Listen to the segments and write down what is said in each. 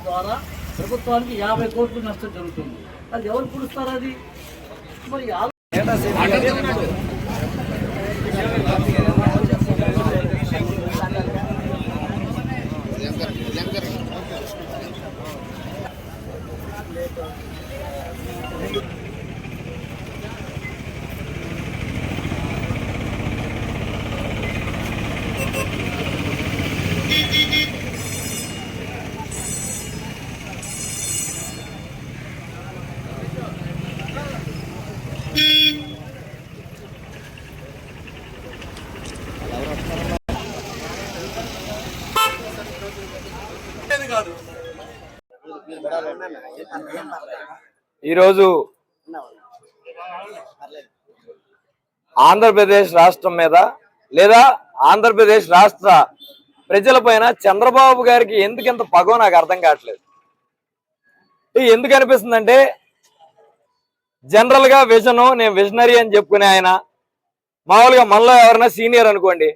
ద్వారా ప్రభుత్వానికి 50 కోట్లు నష్టం జరుగుతుంది. అది ఎవరు పుడుస్తారు? అది మరి ఈరోజు ఆంధ్రప్రదేశ్ రాష్ట్రం మీద లేదా ఆంధ్రప్రదేశ్ రాష్ట్ర ప్రజలపైన చంద్రబాబు గారికి ఎందుకంత పగో నాకు అర్థం కావట్లేదు. ఎందుకు అనిపిస్తుందంటే, జనరల్ గా నేను విజనరీ అని చెప్పుకునే ఆయన మామూలుగా మనలో ఎవరైనా సీనియర్ అనుకోండి,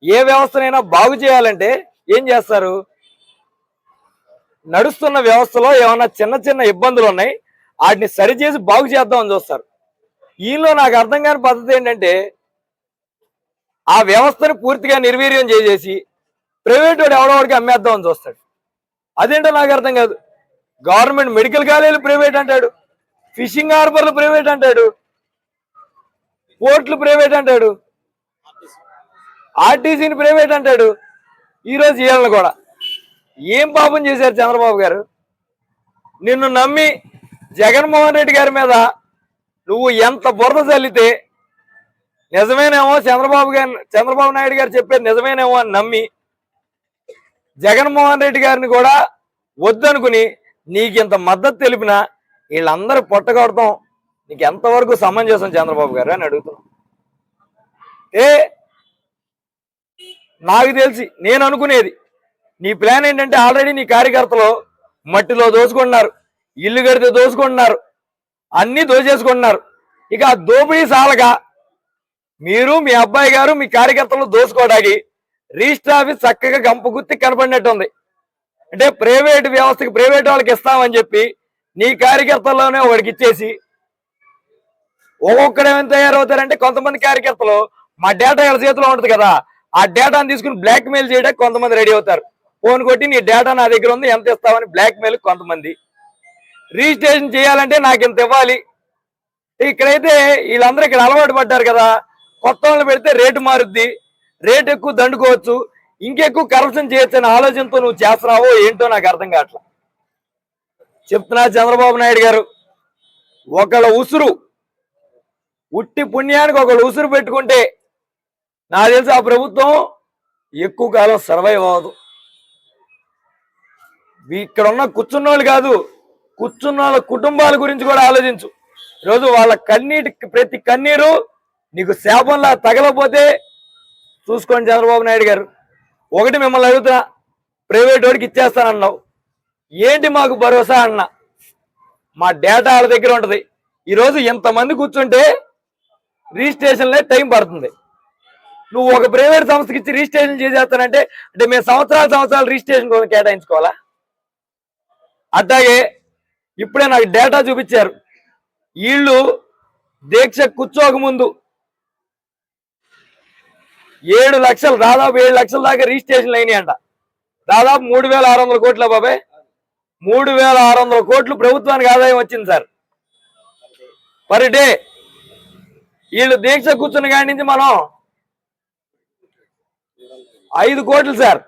ఏ వ్యవస్థనైనా బాగు చేయాలంటే ఏం చేస్తారు? నడుస్తున్న వ్యవస్థలో ఏమైనా చిన్న చిన్న ఇబ్బందులు ఉన్నాయి, వాటిని సరిచేసి బాగు చేద్దామని చూస్తారు. ఈయనలో నాకు అర్థం కాని పద్ధతి ఏంటంటే, ఆ వ్యవస్థను పూర్తిగా నిర్వీర్యం చేసేసి ప్రైవేట్ వాడు ఎవడోడికి అమ్మేద్దామని చూస్తాడు. అదేంటో నాకు అర్థం కాదు. గవర్నమెంట్ మెడికల్ కాలేజీలు ప్రైవేట్ అంటాడు, ఫిషింగ్ హార్బర్లు ప్రైవేట్ అంటాడు, పోర్ట్లు ప్రైవేట్ అంటాడు, ఆర్టీసీని ప్రైవేట్ అంటాడు. ఈరోజు వీళ్ళని కూడా ఏం పాపం చేశారు చంద్రబాబు గారు? నిన్ను నమ్మి జగన్మోహన్ రెడ్డి గారి మీద నువ్వు ఎంత బురద చల్లితే నిజమేనేమో, చంద్రబాబు నాయుడు గారు చెప్పేది నిజమేనేమో అని నమ్మి జగన్మోహన్ రెడ్డి గారిని కూడా వద్దనుకుని నీకు ఇంత మద్దతు తెలిపినా వీళ్ళందరూ పొట్టగొడతాం నీకు ఎంతవరకు సమంజసం చంద్రబాబు గారు అని అడుగుతున్నాం. నాకు తెలిసి నేను అనుకునేది, నీ ప్లాన్ ఏంటంటే ఆల్రెడీ నీ కార్యకర్తలు మట్టిలో దోచుకుంటున్నారు, ఇల్లు కడితే దోచుకుంటున్నారు, అన్నీ దోచేసుకుంటున్నారు. ఇక ఆ దోపిడీ సాలగా మీరు మీ అబ్బాయి గారు మీ కార్యకర్తలు దోచుకోవడానికి రిజిస్టర్ ఆఫీస్ చక్కగా గంప గుర్తి కనపడినట్టుంది. అంటే ప్రైవేట్ వ్యవస్థకి ప్రైవేట్ వాళ్ళకి ఇస్తామని చెప్పి నీ కార్యకర్తల్లోనే వాడికి ఇచ్చేసి ఒక్కొక్కడు ఏమైనా తయారవుతారంటే, కొంతమంది కార్యకర్తలు మా డేటా వీళ్ళ చేతిలో ఉంటుంది కదా, ఆ డేటాను తీసుకుని బ్లాక్ మెయిల్ చేయడానికి కొంతమంది రెడీ అవుతారు. ఫోన్ కొట్టి నీ డేటా నా దగ్గర ఉంది ఎంత ఇస్తామని బ్లాక్ మెయిల్ కొంతమంది. రిజిస్ట్రేషన్ చేయాలంటే నాకు ఇంత ఇవ్వాలి. ఇక్కడైతే వీళ్ళందరూ ఇక్కడ అలవాటు పడ్డారు కదా, కొత్త వాళ్ళు పెడితే రేటు మారుద్ది, రేటు ఎక్కువ దండుకోవచ్చు, ఇంకెక్కువ కరప్షన్ చేయొచ్చు అనే ఆలోచనతో నువ్వు చేస్తున్నావో ఏంటో నాకు అర్థం కావట్లా. చెప్తున్నా చంద్రబాబు నాయుడు గారు, ఒకళ్ళ ఉసురు ఉట్టి పుణ్యానికి ఒకళ్ళు ఉసురు పెట్టుకుంటే నాకు తెలిసి ఆ ప్రభుత్వం ఎక్కువ కాలం సర్వైవ్ అవ్వదు. ఇక్కడ ఉన్న కూర్చున్నోళ్ళు కాదు, కూర్చున్న వాళ్ళ కుటుంబాల గురించి కూడా ఆలోచించు. ఈరోజు వాళ్ళ ప్రతి కన్నీరు నీకు శాపంలా తగలపోతే చూసుకోండి చంద్రబాబు నాయుడు గారు. ఒకటి మిమ్మల్ని అడుగుతున్నా, ప్రైవేట్ వాడికి ఇచ్చేస్తానన్నావు, ఏంటి మాకు భరోసా అన్నా? మా డేటా వాళ్ళ దగ్గర ఉంటుంది. ఈరోజు ఎంతమంది కూర్చుంటే రిజిస్ట్రేషన్లే టైం పడుతుంది. నువ్వు ఒక ప్రైవేట్ సంస్థకి ఇచ్చి రిజిస్ట్రేషన్ చేసేస్తానంటే అంటే మేము సంవత్సరాలు రిజిస్ట్రేషన్ కోసం కేటాయించుకోవాలా? అట్లాగే ఇప్పుడే నాకు డేటా చూపించారు. వీళ్ళు దీక్ష కూర్చోక ముందు 7 లక్షలు, దాదాపు 7 లక్షల దాకా రిజిస్ట్రేషన్లు అయినాయంట. దాదాపు 3,600 కోట్ల బాబాయ్, 3,600 కోట్లు ప్రభుత్వానికి ఆదాయం వచ్చింది సార్ పర్ డే. వీళ్ళు దీక్ష కూర్చున్న కాడి నుంచి మనం 5 కోట్లు సార్.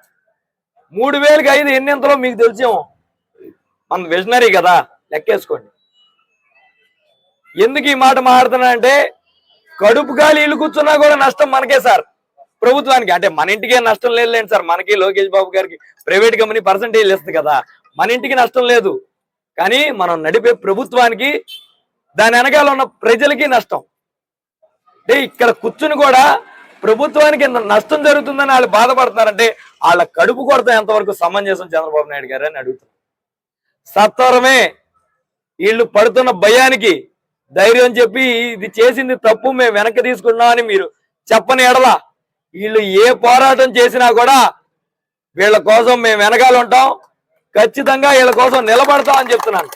3,000కి 5 ఎన్ని ఎంతలో మీకు తెలిసేమో, మన విజనరీ కదా, లెక్కేసుకోండి. ఎందుకు ఈ మాట మాట్లాడుతున్నా అంటే, కడుపు గాలి ఇల్లు కూర్చున్నా కూడా నష్టం మనకే సార్, ప్రభుత్వానికి. అంటే మన ఇంటికే నష్టం లేదు సార్, మనకి లోకేష్ బాబు గారికి ప్రైవేట్ కంపెనీ పర్సంటేజ్ ఇస్తుంది కదా, మన ఇంటికి నష్టం లేదు. కానీ మనం నడిపే ప్రభుత్వానికి దాని వెనకాల ఉన్న ప్రజలకి నష్టం. అంటే ఇక్కడ కూర్చుని కూడా ప్రభుత్వానికి ఇంత నష్టం జరుగుతుందని వాళ్ళు బాధపడుతున్నారంటే వాళ్ళ కడుపు కొడత ఎంతవరకు సమంజసం చంద్రబాబు నాయుడు గారు అని అడుగుతున్నారు. సత్వరమే వీళ్ళు పడుతున్న భయానికి ధైర్యం చెప్పి ఇది చేసింది తప్పు మేము వెనక్కి తీసుకున్నామని మీరు చెప్పని ఎడలా వీళ్ళు ఏ పోరాటం చేసినా కూడా వీళ్ళ కోసం మేము వెనకాల ఉంటాం, ఖచ్చితంగా వీళ్ళ కోసం నిలబడతాం అని చెప్తున్నాను.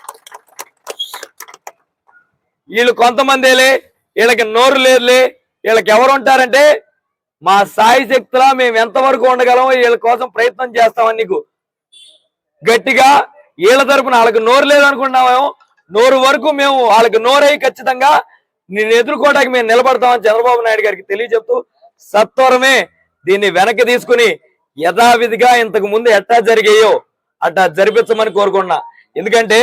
వీళ్ళు కొంతమందేలే, వీళ్ళకి నోరు లేదులే, వీళ్ళకి ఎవరు ఉంటారంటే మా సాయి శక్తులా మేము ఎంతవరకు ఉండగలమో వీళ్ళ కోసం ప్రయత్నం చేస్తామని నీకు గట్టిగా వీళ్ళ తరపున వాళ్ళకి నోరు లేదనుకున్నామేమో నోరు వరకు మేము వాళ్ళకి నోరై ఖచ్చితంగా నేను ఎదుర్కోవడానికి మేము నిలబడతామని చంద్రబాబు నాయుడు గారికి తెలియజెప్తూ సత్వరమే దీన్ని వెనక్కి తీసుకుని యథావిధిగా ఇంతకు ముందు ఎట్టా జరిగాయో అట్టా జరిపించమని కోరుకున్నా. ఎందుకంటే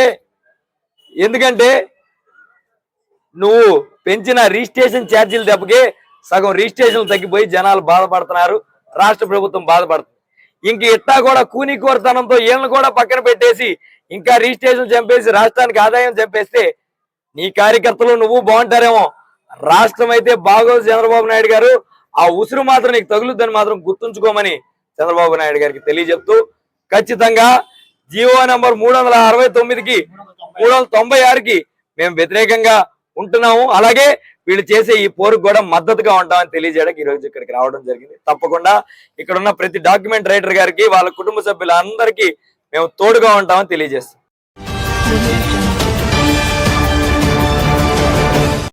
నువ్వు పెంచిన రిజిస్ట్రేషన్ ఛార్జీలు దెబ్బకి సగం రిజిస్ట్రేషన్లు తగ్గిపోయి జనాలు బాధపడుతున్నారు, రాష్ట్ర ప్రభుత్వం బాధపడుతుంది. ఇంక ఇట్టా కూడా కూని కోరతనంతో వీళ్ళని కూడా పక్కన పెట్టేసి ఇంకా రిజిస్ట్రేషన్ చంపేసి రాష్ట్రానికి ఆదాయం చంపేస్తే నీ కార్యకర్తలు నువ్వు బాగుంటారేమో, రాష్ట్రం అయితే బాగోదు. చంద్రబాబు నాయుడు గారు ఆ ఉసురు మాత్రం నీకు తగులుద్దని మాత్రం గుర్తుంచుకోమని చంద్రబాబు నాయుడు గారికి తెలియజెప్తూ ఖచ్చితంగా జీవో నెంబర్ 369కి 396కి మేము వ్యతిరేకంగా ఉంటున్నాము. అలాగే వీళ్ళు చేసే ఈ పోరుకు కూడా మద్దతుగా ఉంటామని తెలియజేయడానికి ఈ రోజు ఇక్కడికి రావడం జరిగింది. తప్పకుండా ఇక్కడ ఉన్న ప్రతి డాక్యుమెంట్ రైటర్ గారికి వాళ్ళ కుటుంబ సభ్యులందరికీ మేము తోడుగా ఉంటామని తెలియజేస్తాం.